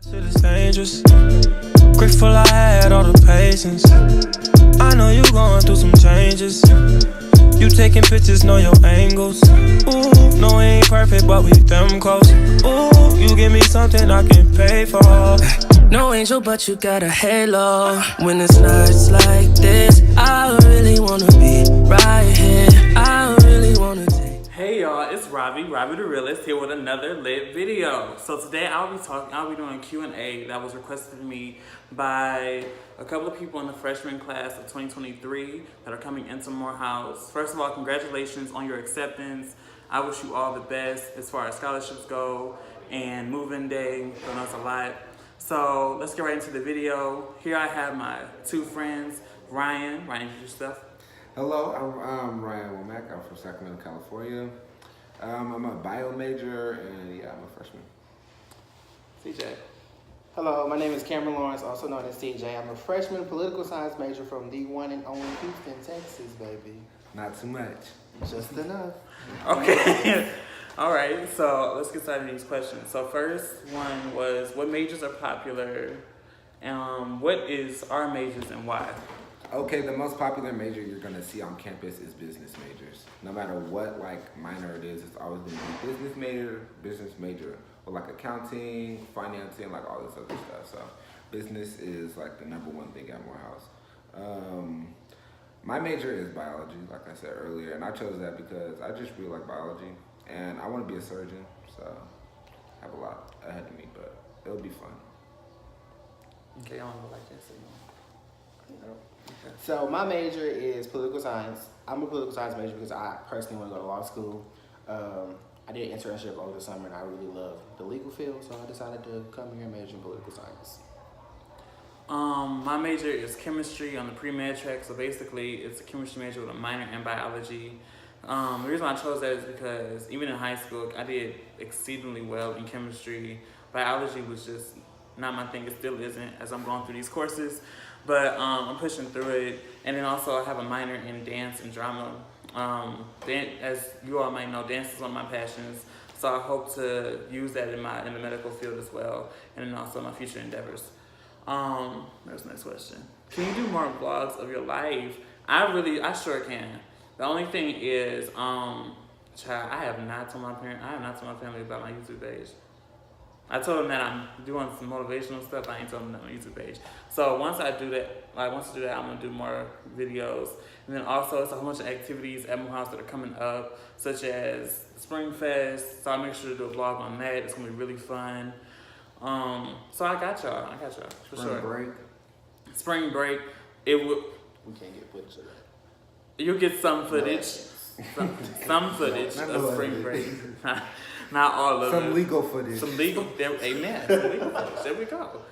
Shit is dangerous. Grateful I had all the patience. I know you going through some changes. You taking pictures, know your angles. Ooh, no, we ain't perfect, but we them close. Ooh, you give me something I can pay for. No angel, but you got a halo. When it's nights like this, I really wanna be right here. I really wanna take. Hey y'all, it's Robbie the Realist here with another lit video. So today I'll be doing a Q&A that was requested to me by a couple of people in the freshman class of 2023 that are coming into Morehouse. First of all, congratulations on your acceptance. I wish you all the best as far as scholarships go and move-in day. I know it's a lot. So let's get right into the video. Here I have my two friends, Ryan, introduce yourself. Hello, I'm Ryan Womack. I'm from Sacramento, California. I'm a bio major, and yeah, I'm a freshman. CJ. Hello, my name is Cameron Lawrence, also known as CJ. I'm a freshman political science major from the one and only Houston, Texas, baby. Not too much. Just enough. Okay. All right, so let's get started with these questions. So first one was, what majors are popular? What is our majors and why? Okay, the most popular major you're gonna see on campus is business majors. No matter what minor it is, it's always gonna be business major, or like accounting, financing, like all this other stuff. So business is like the number one thing at Morehouse. My major is biology, like I said earlier, and I chose that because I just really like biology, and I want to be a surgeon, so I have a lot ahead of me, but it'll be fun. Okay, I don't know like that, so Okay. So my major is political science. I'm a political science major because I personally want to go to law school. I did an internship over the summer and I really love the legal field, so I decided to come here and major in political science. My major is chemistry on the pre-med track, so basically it's a chemistry major with a minor in biology. The reason I chose that is because even in high school, I did exceedingly well in chemistry. Biology was just not my thing. It still isn't as I'm going through these courses, but I'm pushing through it. And then also I have a minor in dance and drama. As you all might know, dance is one of my passions, so I hope to use that in the medical field as well, and then also my future endeavors. There's the next question. Can you do more vlogs of your life? I sure can. The only thing is, child, I have not told my family about my YouTube page. I told them that I'm doing some motivational stuff. I ain't told them that on my YouTube page. So once I do that, I'm gonna do more videos. And then also, it's a whole bunch of activities at Morehouse that are coming up, such as Spring Fest. So I'll make sure to do a vlog on that. It's gonna be really fun. So I got y'all for sure. Spring break. We can't get footage of that. You'll get some footage. Some footage of spring break. Not all of it. Some legal footage. Amen. Some legal footage. There we go.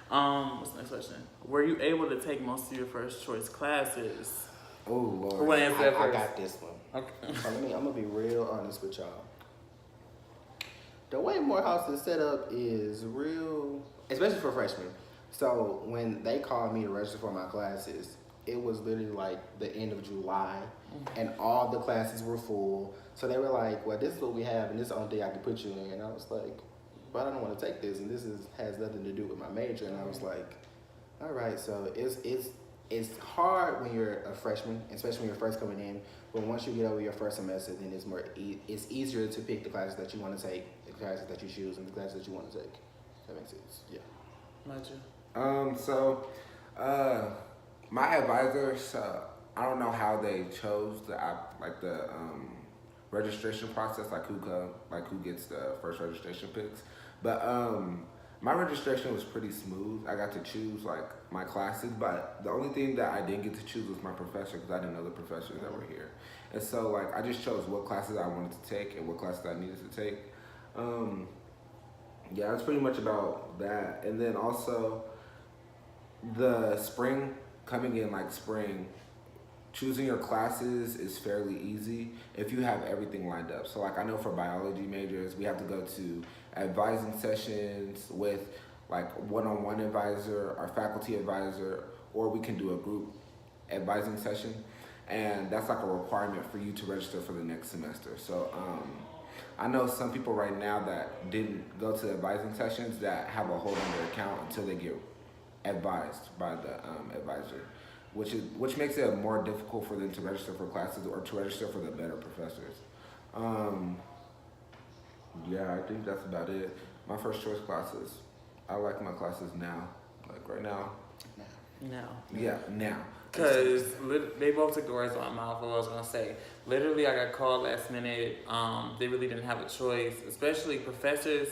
What's the next question? Were you able to take most of your first choice classes? Oh, Lord. Who want to answer that first? I got this one. Okay. So I'm going to be real honest with y'all. The way Morehouse is set up is real, especially for freshmen. So when they called me to register for my classes, it was literally like the end of July, and all the classes were full. So they were like, well, this is what we have, and this is the only thing I can put you in. And I was like, but I don't want to take this, and this has nothing to do with my major. And I was like, all right, so it's hard when you're a freshman, especially when you're first coming in. But once you get over your first semester, then it's easier to pick the classes that you want to take, the classes that you choose, and the classes that you want to take. That makes sense. Yeah. My advisors, I don't know how they chose the registration process, who gets the first registration picks. But my registration was pretty smooth. I got to choose my classes, but the only thing that I didn't get to choose was my professor, because I didn't know the professors that were here. And so I just chose what classes I wanted to take and what classes I needed to take. Yeah, it's pretty much about that. And then also the spring, coming in spring, choosing your classes is fairly easy if you have everything lined up. So I know for biology majors, we have to go to advising sessions with one-on-one advisor, our faculty advisor, or we can do a group advising session. And that's a requirement for you to register for the next semester. So I know some people right now that didn't go to advising sessions that have a hold on their account until they get advised by the advisor, which makes it more difficult for them to register for classes or to register for the better professors. Yeah, I think that's about it. My first choice classes. I like my classes now, like right now. No. Yeah, now. Because they both took the words out of my mouth. What I was gonna say. Literally, I got called last minute. They really didn't have a choice. Especially professors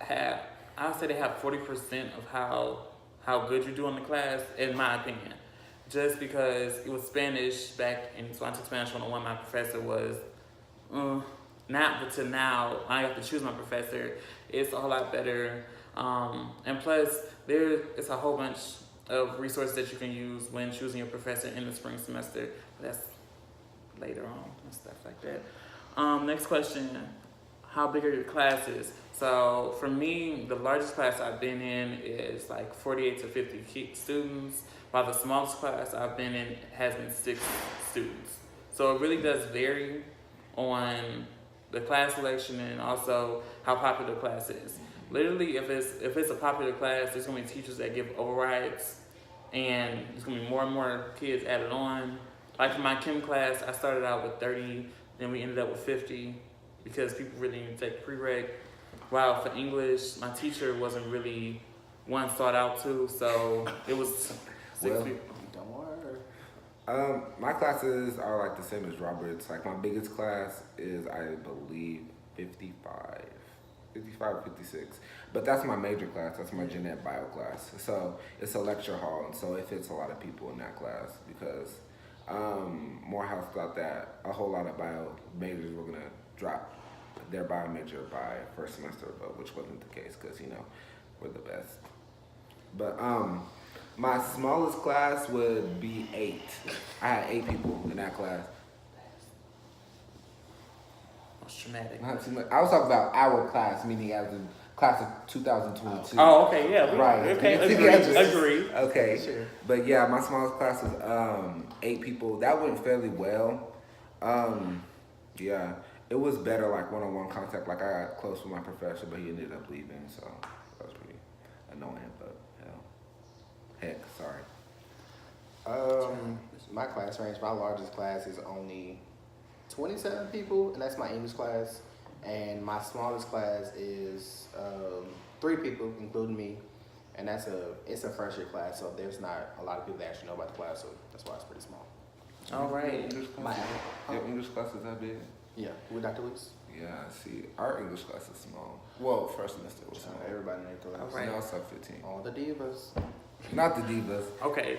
have. I would say they have 40% of how good you do in the class, in my opinion. Just because it was Spanish back in, so I took Spanish 101. My professor was, not but to now I have to choose my professor. It's a whole lot better. And plus, it's a whole bunch of resources that you can use when choosing your professor in the spring semester. That's later on and stuff like that. Next question, how big are your classes? So for me, the largest class I've been in is like 48 to 50 students, while the smallest class I've been in has been 6 students. So it really does vary on the class selection and also how popular the class is. Literally, if it's a popular class, there's gonna be teachers that give overrides, and there's gonna be more and more kids added on. Like for my chem class, I started out with 30, then we ended up with 50 because people really need to take prereq. While for English, my teacher wasn't really one sought out to, so it was 6 people. Don't worry. My classes are like the same as Robert's. Like my biggest class is, I believe, 55 or 56. But that's my major class. That's my gen ed bio class. So it's a lecture hall, and so it fits a lot of people in that class because Morehouse thought that a whole lot of bio majors were gonna drop their bio major by first semester, but which wasn't the case because we're the best. But my smallest class would be 8. I had 8 people in that class. That's traumatic. Not too much. I was talking about our class, meaning as in class of 2022. Oh, okay, yeah. Right. Okay, agree. Okay. Sure. But yeah, my smallest class was 8 people. That went fairly well. Yeah. It was better like one-on-one contact. Like I got close with my professor, but he ended up leaving, so that was pretty annoying, but heck, sorry. My class range, my largest class is only 27 people, and that's my English class. And my smallest class is 3 people, including me, and it's a first year class, so there's not a lot of people that actually know about the class, so that's why it's pretty small. All right. Your English class is that big? Yeah, with Dr. Lewis. Yeah, see, our English class is small. Well, first semester was small. Everybody in their class. All right. Now it's like 15. All the divas. Not the divas. Okay.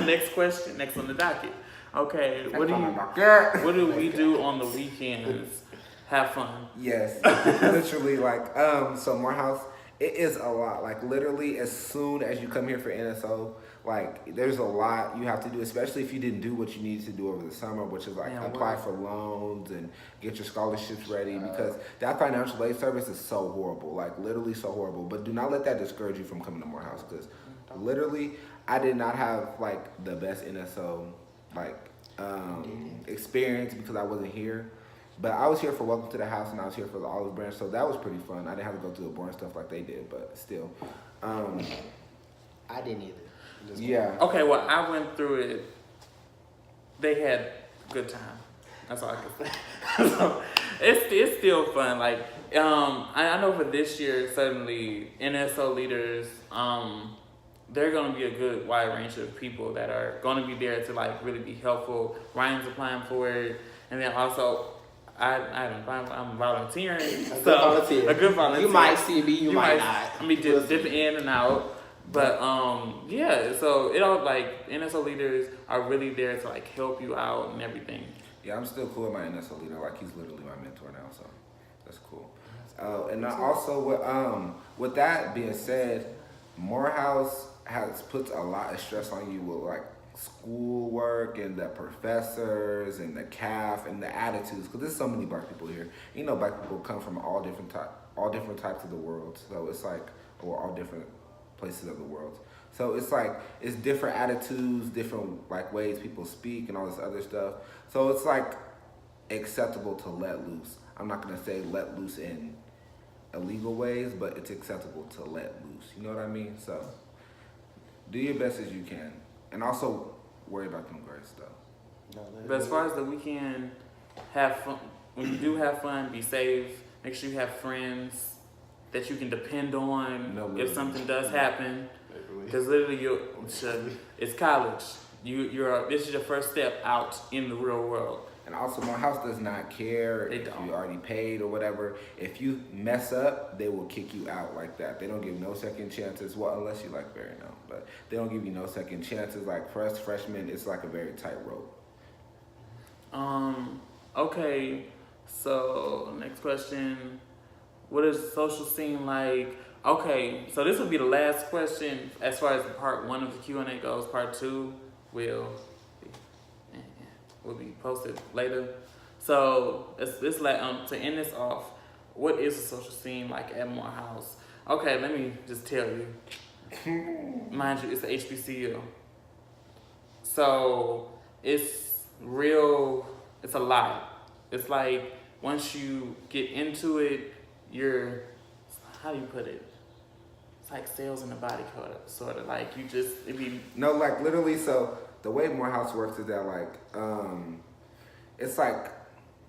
Next question. Next on the docket. Okay. What do we do on the weekends? Have fun. Yes, literally, like, so Morehouse, it is a lot. Like, literally, as soon as you come here for NSO, like, there's a lot you have to do, especially if you didn't do what you needed to do over the summer, which is, like, apply for loans and get your scholarships ready, because that financial aid service is so horrible, like, literally so horrible. But do not let that discourage you from coming to Morehouse, because literally, I did not have, like, the best NSO, like, experience because I wasn't here. But I was here for Welcome to the House, and I was here for the Olive Branch, so that was pretty fun. I didn't have to go through the boring stuff like they did, but still. I didn't either. Yeah. Okay, well, I went through it. They had a good time. That's all I can say. So, it's still fun. Like, I know for this year, suddenly, NSO leaders, they're going to be a good wide range of people that are going to be there to, like, really be helpful. Ryan's applying for it. And then also, I'm volunteering. A good volunteer. You might see me, you might not. I mean, just dipping in and out. But yeah, so it all, like, NSO leaders are really there to, like, help you out and everything. Yeah, I'm still cool with my NSO leader. Like, he's literally my mentor now, so that's cool. And also, with that being said, Morehouse puts a lot of stress on you with, like, schoolwork and the professors and the CAF and the attitudes, because there's so many black people here. You know, black people come from all different types of the world, so it's like, or all different places of the world. So it's like, it's different attitudes, different, like, ways people speak and all this other stuff. So it's like acceptable to let loose. I'm not gonna say let loose in illegal ways, but it's acceptable to let loose. You know what I mean? So do your best as you can, and also worry about them grades though. But as far as the weekend, have fun. When you do have fun, be safe. Make sure you have friends that you can depend on if something does happen. Because literally, it's college. This is your first step out in the real world. And also, Morehouse does not care if you already paid or whatever. If you mess up, they will kick you out like that. They don't give no second chances. Well, unless you like Barry now, but they don't give you no second chances. Like for us freshmen, it's like a very tight rope. Okay. So next question: what is the social scene like? Okay, so this will be the last question as far as part 1 of the Q&A goes. Part 2 will be posted later. So to end this off, what is the social scene like at Morehouse? Okay, let me just tell you. Mind you, it's the HBCU. So it's real. It's a lot. It's like once you get into it, how do you put it? It's like sales in the body code, sort of. Like you just, No, like literally, so the way Morehouse works is that like, it's like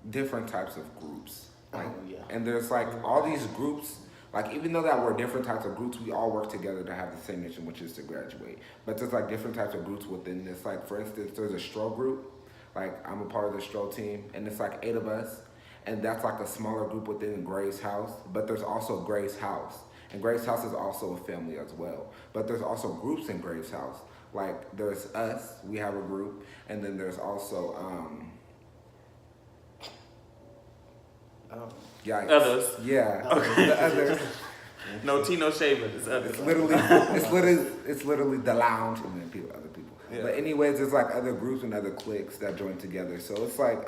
different types of groups. Like, and there's like all these groups, like even though that we're different types of groups, we all work together to have the same mission, which is to graduate. But there's like different types of groups within this. Like for instance, there's a stroll group. Like I'm a part of the stroll team, and it's like 8 of us. And that's like a smaller group within Gray's house, but there's also Gray's house. And Gray's house is also a family as well. But there's also groups in Gray's house. Like there's us, we have a group, and then there's also others. Yeah, the others. No tea, no shade, but it's others. It's literally the lounge and then other people. Yeah. But anyways, there's like other groups and other cliques that join together. So it's like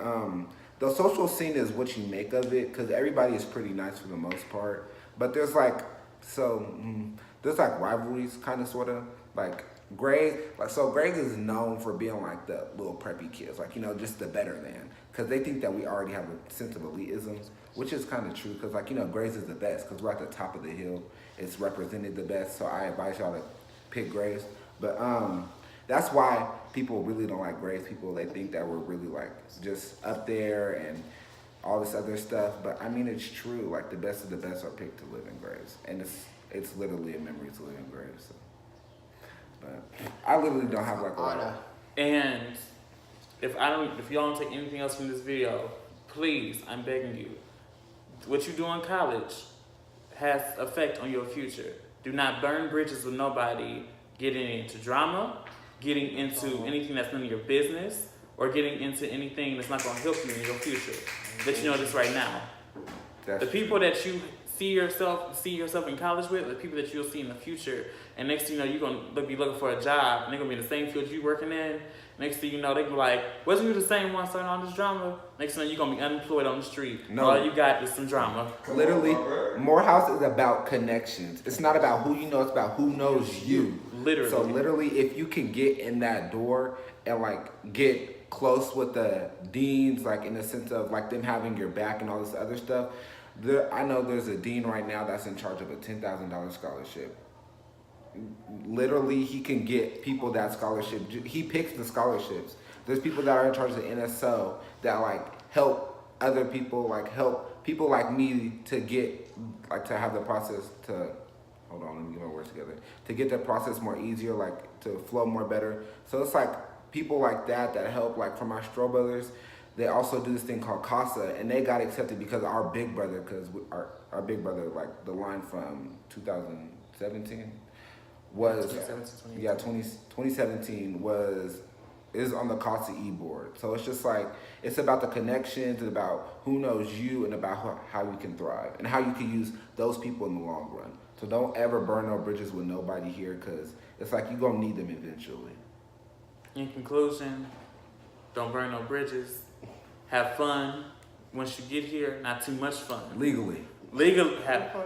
the social scene is what you make of it, because everybody is pretty nice for the most part. But there's like there's like rivalries, kind of, sort of. Like Greg is known for being like the little preppy kids, like, you know, just the better than, because they think that we already have a sense of elitism, which is kind of true, because like, you know, Grace is the best because we're at the top of the hill. It's represented the best, so I advise y'all to pick Grace. But that's why people really don't like Grace. They think that we're really like just up there and all this other stuff. But I mean, it's true. Like the best of the best are picked to live in Grace, and it's literally a memory to live in Grace. So. But I literally don't have like a. And if y'all don't take anything else from this video, please, I'm begging you, what you do in college has effect on your future. Do not burn bridges with nobody, getting into drama, getting into anything that's none of your business, or getting into anything that's not going to help you in your future. Let you know this right now. The people that you see yourself in college with, the people that you'll see in the future, and next thing you know, you're going to be looking for a job, and they're going to be in the same field you're working in. Next thing you know, they can be like, wasn't you the same one starting all this drama? Next thing you know, you're going to be unemployed on the street. No. All you got is some drama. Literally, Morehouse is about connections. It's not about who you know, it's about who knows you. Literally. So literally, if you can get in that door and like get close with the deans, like in the sense of like them having your back and all this other stuff, I know there's a dean right now that's in charge of a $10,000 scholarship. Literally, he can get people that scholarship. He picks the scholarships. There's people that are in charge of the NSO that like help other people, like help people like me to get, like to have the process to, hold on, let me get my words together, to get the process more easier, like to flow more better. So it's like people like that help, like from our Stroh brothers. They also do this thing called CASA, and they got accepted because our big brother, our big brother, like the line from 2017 was 2017 is on the CASA board. So it's just like, it's about the connections and about who knows you and about how you can thrive and how you can use those people in the long run. So don't ever burn no bridges with nobody here, because it's like you're gonna need them eventually. In conclusion, don't burn no bridges. Have fun. Once you get here, not too much fun. Legally. Have fun.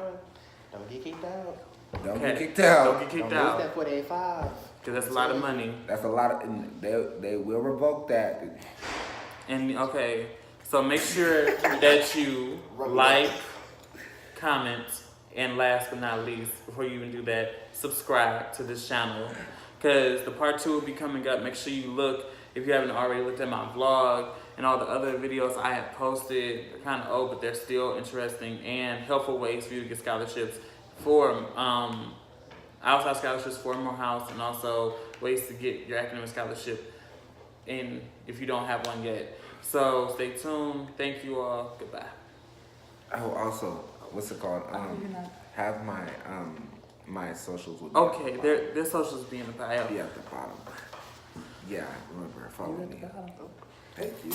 Don't get kicked out. Don't get kicked out. Don't get kicked out. That 485. Because that's a lot of money. That's a lot of, and they will revoke that. And okay, So make sure that you like, comment, and last but not least, before you even do that, subscribe to this channel. Because the part 2 will be coming up. Make sure you look, if you haven't already looked at my vlog and all the other videos I have posted. They're kind of old, but they're still interesting and helpful ways for you to get scholarships for outside scholarships for Morehouse, and also ways to get your academic scholarship in if you don't have one yet. So stay tuned. Thank you all. Goodbye. Oh, also, what's it called? Have my my socials will be Okay, at the their socials be in the bio. bottom. Be at the bottom. Yeah, remember, follow me. Thank you.